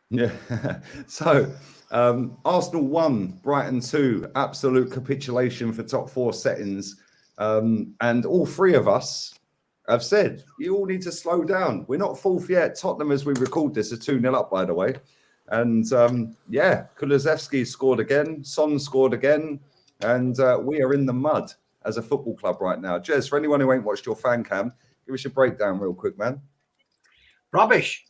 Yeah. So Arsenal 1, Brighton 2, absolute capitulation for top four settings. And all three of us have said, you all need to slow down. We're not fourth yet. Tottenham, as we record this, are 2-0 up, by the way. And yeah, Kulusevski scored again. Son scored again. And we are in the mud as a football club right now. Jez, for anyone who ain't watched your fan cam, give us your breakdown real quick, man. Rubbish.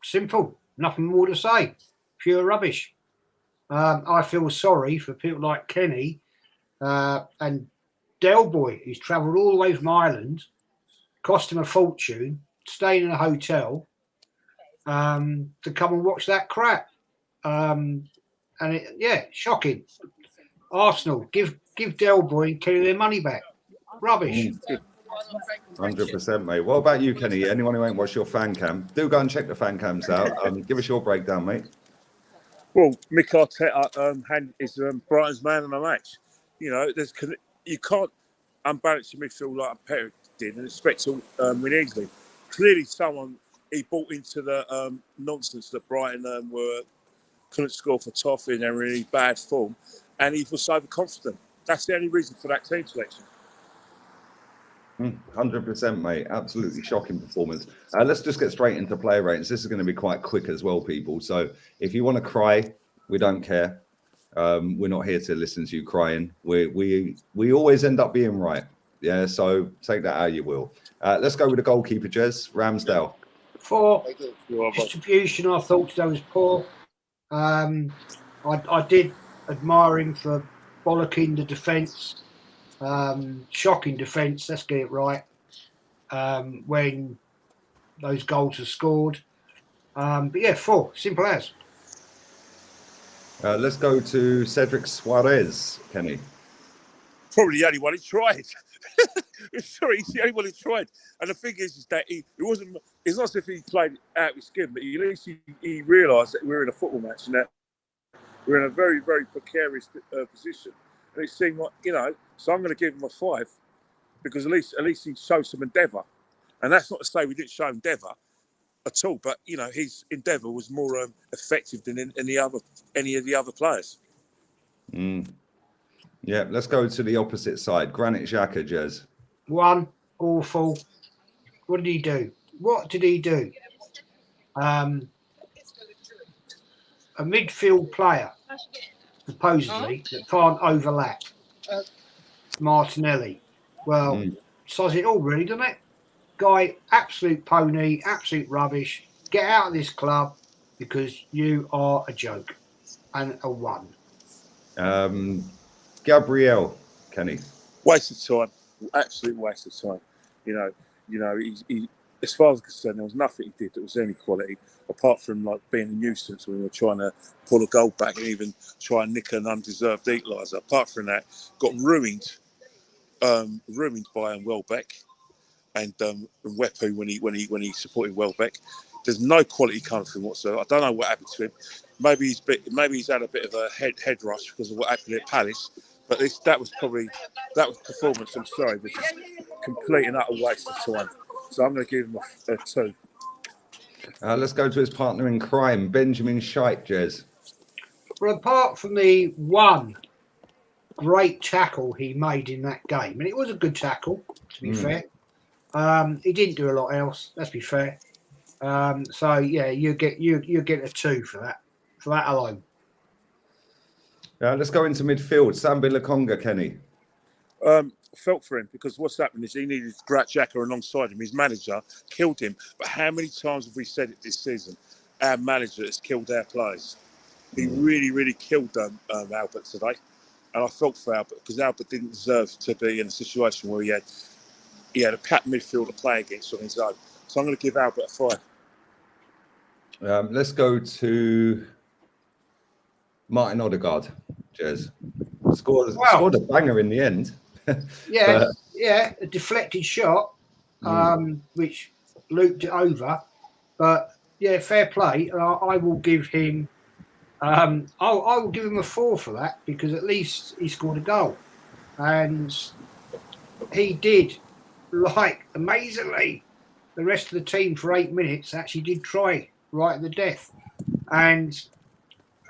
Simple. Nothing more to say. Pure rubbish. I feel sorry for people like Kenny and Del Boy, who's travelled all the way from Ireland, cost him a fortune, staying in a hotel to come and watch that crap. Shocking. Arsenal, give Del Boy and Kenny their money back. Rubbish. 100%, mate. What about you, Kenny? Anyone who ain't watched your fan cam, do go and check the fan cams out. Give us your breakdown, mate. Well, Mick Arteta is Brighton's man of the match. You know, you can't unbalance your midfield like Perry did and expect to win easily. Clearly, he bought into the nonsense that Brighton couldn't score for Toffee and they're in really bad form, and he was overconfident. That's the only reason for that team selection. 100%, mate. Absolutely shocking performance. Let's just get straight into player ratings. This is going to be quite quick as well, people. So if you want to cry, we don't care. We're not here to listen to you crying. We always end up being right. Yeah, so take that how you will. Let's go with the goalkeeper, Jez. Ramsdale. 4. Distribution, I thought today was poor. I did admire him for bollocking the defence. Shocking defence, let's get it right, when those goals are scored. But yeah, 4, simple as. Let's go to Cedric Suarez, Kenny. Probably the only one he tried. Sorry, he's the only one he tried. And the thing is that it's not as if he played out of his skin, but at least he realised that we're in a football match and that we're in a very, very precarious position. And it seemed like, so I'm going to give him a 5 because at least he showed some endeavour. And that's not to say we didn't show endeavour at all, but, his endeavour was more effective than any of the other players. Yeah, let's go to the opposite side. Granit Xhaka, Jez. 1, awful. What did he do? A midfield player, supposedly, that can't overlap. Martinelli. Well, says it all, really, doesn't it? Guy, absolute pony, absolute rubbish. Get out of this club because you are a joke. And a 1. Gabriel, Kenny. Waste of time. Absolute waste of time. He as far as I'm concerned, there was nothing he did that was any quality, apart from like being a nuisance when we were trying to pull a goal back and even try and nick an undeserved equaliser. Apart from that, got ruined by Welbeck and Wepu when he supported Welbeck. There's no quality coming from whatsoever. I don't know what happened to him. Maybe he's had a bit of a head rush because of what happened at Palace. But that was performance. I'm sorry, but just complete and utter waste of time. So I'm going to give him a 2. Let's go to his partner in crime, Benjamin Scheich, Jez. Well, apart from the 1 great tackle he made in that game, and it was a good tackle, to be fair. He didn't do a lot else. Let's be fair. So yeah, you get a 2 for that alone. Let's go into midfield. Sambi Lokonga, Kenny. Felt for him because what's happened is he needed Granit Xhaka alongside him. His manager killed him. But how many times have we said it this season? Our manager has killed our players. He really, really killed Albert today. And I felt for Albert because Albert didn't deserve to be in a situation where he had a packed midfield to play against on his own. So I'm going to give Albert a 5. Let's go to Martin Odegaard, Jez. Scored a banger in the end. Yeah, a deflected shot, which looped it over. But yeah, fair play. I will give him. I will give him a 4 for that because at least he scored a goal, and he did, like amazingly, the rest of the team for 8 minutes actually did try right at the death. And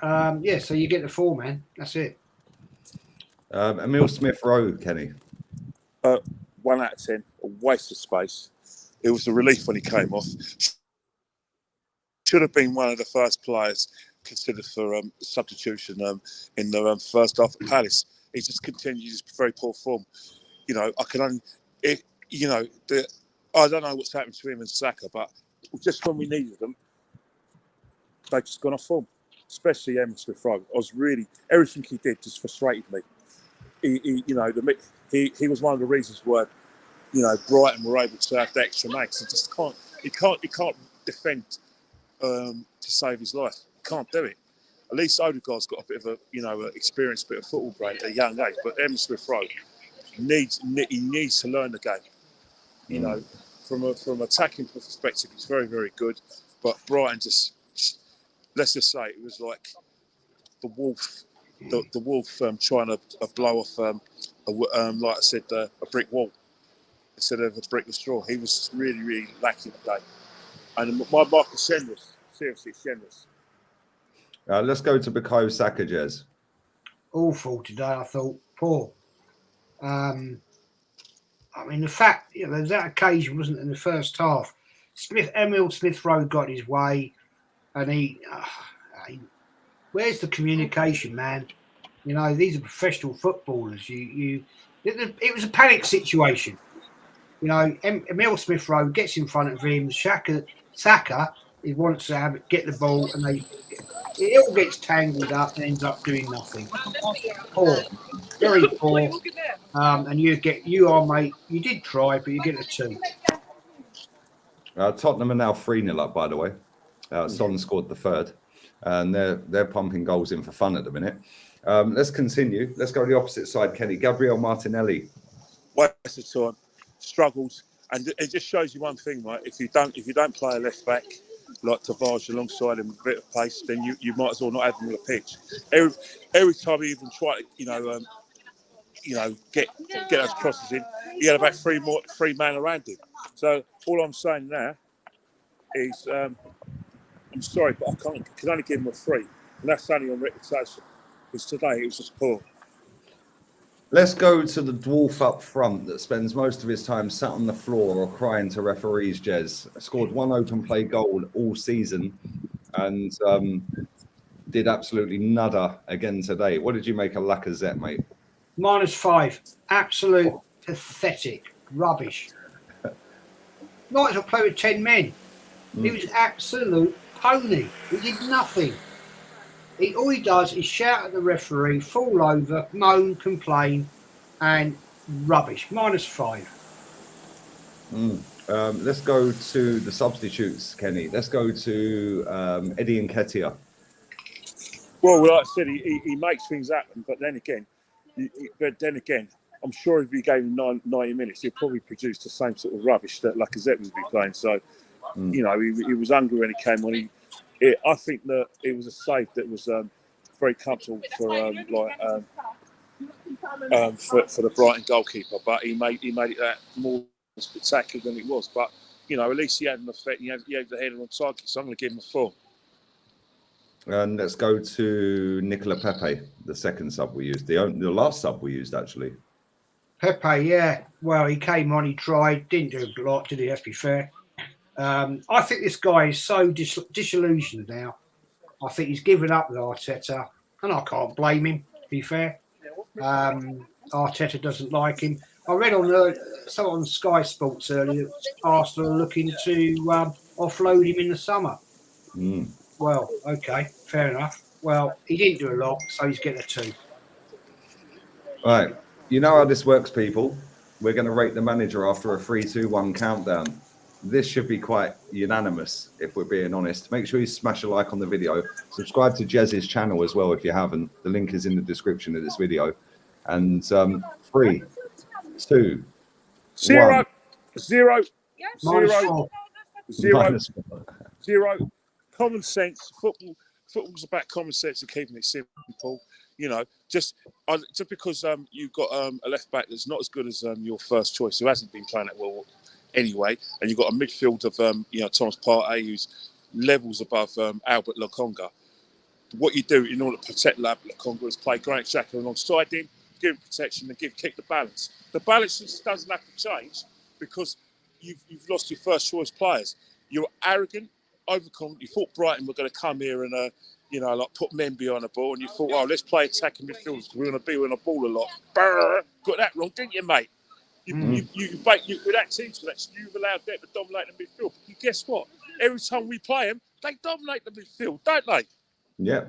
yeah, so you get the 4 man. That's it. Emil Smith Rowe, Kenny. 1 out of 10. A waste of space. It was a relief when he came off. Should have been one of the first players considered for substitution in the first half at Palace. He just continues very poor form. You know, I can only, I don't know what's happened to him and Saka, but just when we needed them, they've just gone off form. Especially Emil Smith Rowe. I was really, everything he did just frustrated me. He was one of the reasons why, Brighton were able to have the extra mags. He can't defend to save his life. He can't do it. At least Odegaard's got a bit of a, experienced bit of football brain at a young age. But Emil Smith Rowe needs to learn the game. You know, from attacking perspective, he's very, very good. But Brighton just, let's just say, it was like the wolf. The wolf trying to blow off, like I said, a brick wall instead of a brick of straw. He was just really, really lacking today. And my mark is generous. Seriously, it's generous. Let's go to Bukayo Saka, Jez. Awful today, I thought. Poor. I mean, the fact, that occasion wasn't in the first half. Emil Smith Rowe got his way, and where's the communication, man? These are professional footballers. It was a panic situation. Emil Smith Rowe gets in front of him. Saka, he wants to get the ball, and it all gets tangled up and ends up doing nothing. Poor, very poor. And you did try, but you get a 2. Tottenham are now 3-0 up, by the way. Son scored the 3rd, and they're pumping goals in for fun at the minute. Let's continue. Let's go to the opposite side, Kenny. Gabriel Martinelli. Waste of time, struggles, and it just shows you one thing, right? If you don't play a left back like Tavares alongside him with a bit of pace, then you might as well not have him on the pitch. Every time he even tried to, get those crosses in, he had about 3 men around him. So all I'm saying now is, I'm sorry, but I can only give him a 3, and that's only on reputation. Because today it was just poor. Let's go to the dwarf up front that spends most of his time sat on the floor or crying to referees, Jez. Scored 1 open play goal all season and did absolutely nada again today. What did you make of Lacazette, mate? -5. Absolute pathetic. Rubbish. Might as well play with 10 men. He was absolute pony. He did nothing. All he does is shout at the referee, fall over, moan, complain, and rubbish. -5. Let's go to the substitutes, Kenny. Let's go to Eddie Nketiah. Well, like I said, he makes things happen, but then again, I'm sure if he gave him 90 minutes, he'd probably produce the same sort of rubbish that Lacazette was playing. So, he was hungry when he came on. I think that it was a save that was very comfortable for the Brighton goalkeeper, but he made it that more spectacular than it was. But at least he had an effect. He had the header on target, so I'm going to give him a 4. And let's go to Nicola Pepe, the second sub we used, the last sub we used actually. Pepe, yeah. Well, he came on, he tried, didn't do a lot, did he? Let's be fair. I think this guy is so disillusioned now. I think he's given up with Arteta, and I can't blame him, to be fair. Arteta doesn't like him. I read on Sky Sports earlier that Arsenal are looking to offload him in the summer. Well, okay, fair enough. Well, he didn't do a lot, so he's getting a 2. All right. You know how this works, people. We're going to rate the manager after a 3, 2, 1 countdown. This should be quite unanimous, if we're being honest. Make sure you smash a like on the video. Subscribe to Jez's channel as well if you haven't. The link is in the description of this video. And 3, 2, 0, 1. 0, -4. 0. Common sense. Football's about common sense and keeping it simple. Just because you've got a left back that's not as good as your first choice, who hasn't been playing that well anyway, and you've got a midfield of Thomas Partey, who's levels above Albert Lokonga. What you do in order to protect Albert Lokonga is play Grant Xhaka alongside him, give him protection and keep the balance. The balance just doesn't have to change because you've lost your first choice players. You're arrogant, overconfident. You thought Brighton were going to come here and like put men behind the ball, and you thought, oh, let's play attacking midfielders because we're going to be on the ball a lot. Brr, got that wrong, didn't you, mate? With that team selection, you've allowed them to dominate the midfield. But guess what? Every time we play them, they dominate the midfield, don't they? Yeah,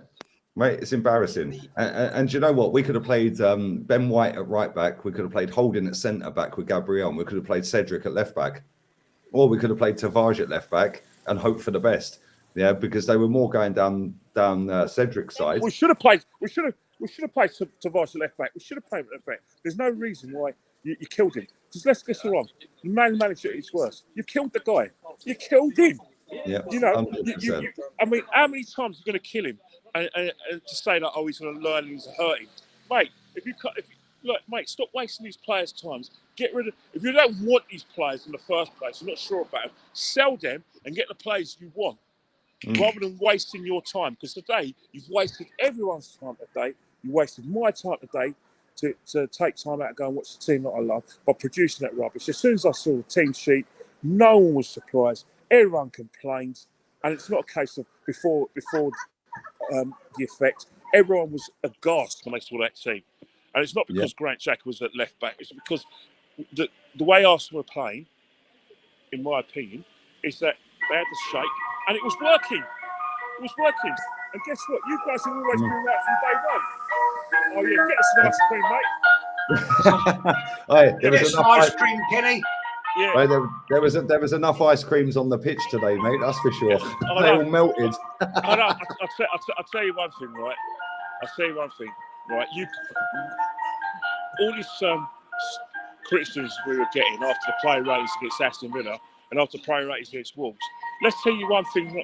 mate, it's embarrassing. And you know what? We could have played Ben White at right back. We could have played Holding at centre back with Gabriel. And we could have played Cedric at left back. Or we could have played Tavares at left back and hope for the best. Yeah, because they were more going down Cedric's side. We should have played Tavares at left back. We should have played at left back. There's no reason why you killed him. Because let's get it wrong. The man manager is worse. You killed the guy. You killed him. Yeah, you know. I mean, how many times are you going to kill him and to say that he's going to learn and he's hurting, mate? Mate, stop wasting these players' times. Get rid of. If you don't want these players in the first place, you're not sure about them. Sell them and get the players you want, rather than wasting your time. Because today you've wasted everyone's time today. You wasted my time today to take time out and go and watch the team that I love by producing that rubbish. As soon as I saw the team sheet, no one was surprised. Everyone complained, and it's not a case of before the effect. Everyone was aghast when they saw that team, and it's not because Grant Xhaka was at left back. It's because the way Arsenal were playing, in my opinion, is that they had the shape, and it was working. It was working, and guess what? You guys have always been right from day one. Oh yeah, get us an ice cream, mate. Get us some ice cream, Kenny. Yeah. Right, there was enough ice creams on the pitch today, mate. That's for sure. They all melted. I'll tell you one thing, right? All this criticism we were getting after the play ratings against Aston Villa and after play ratings against Wolves. Let's tell you one thing.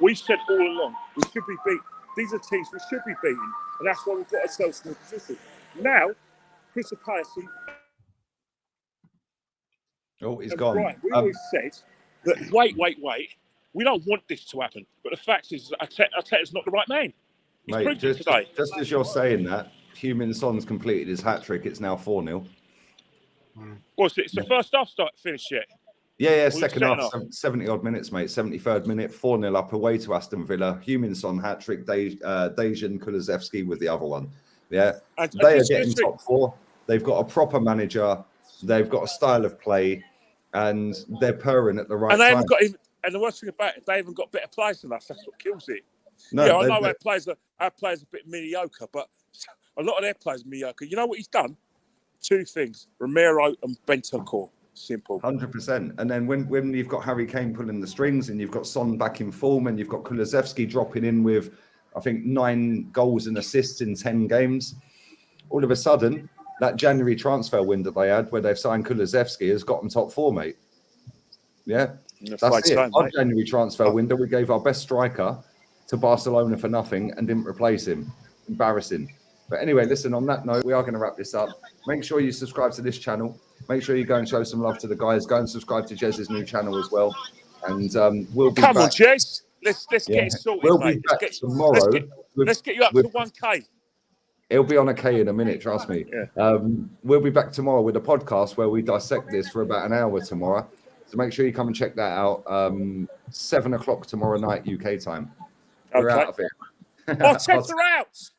We said all along we should be beat. These are teams we should be beating, and that's why we've got ourselves in a position. Now, Crystal Palace. Oh, he's gone. Right, we always said that wait. We don't want this to happen. But the fact is that Arteta's not the right man. He's proved it today. Just as you're saying that, Heung-min Son's completed his hat-trick. It's now 4-0. Well, it's the first half finished yet? Yeah, second half, 70-odd minutes, mate. 73rd minute, 4-0 up away to Aston Villa. Heung-min Son hat-trick, Dejan Kulusevski with the other one. Yeah, they are getting top four. They've got a proper manager. They've got a style of play, and they're purring at the right time. And the worst thing about it, they haven't got better players than us. That's what kills it. No, yeah, I know our players are a bit mediocre, but a lot of their players are mediocre. You know what he's done? Two things: Romero and Bentancur. Simple. 100%. And then when you've got Harry Kane pulling the strings, and you've got Son back in form, and you've got Kulusevski dropping in with, I think, 9 goals and assists in 10 games, all of a sudden, that January transfer window they had, where they've signed Kulusevski, has got them top 4, mate. Yeah, that's it. Our January transfer window, we gave our best striker to Barcelona for nothing and didn't replace him. Embarrassing. But anyway, listen, on that note, we are going to wrap this up. Make sure you subscribe to this channel. Make sure you go and show some love to the guys. Go and subscribe to Jez's new channel as well. And we'll be back. Come on, Jez. Let's get it sorted, we'll mate. Be back tomorrow. Let's get you up to 1K. It'll be on a K in a minute, trust me. Yeah. We'll be back tomorrow with a podcast where we dissect this for about an hour tomorrow. So make sure you come and check that out. 7 o'clock tomorrow night, UK time. We're out of here. Our tests are out.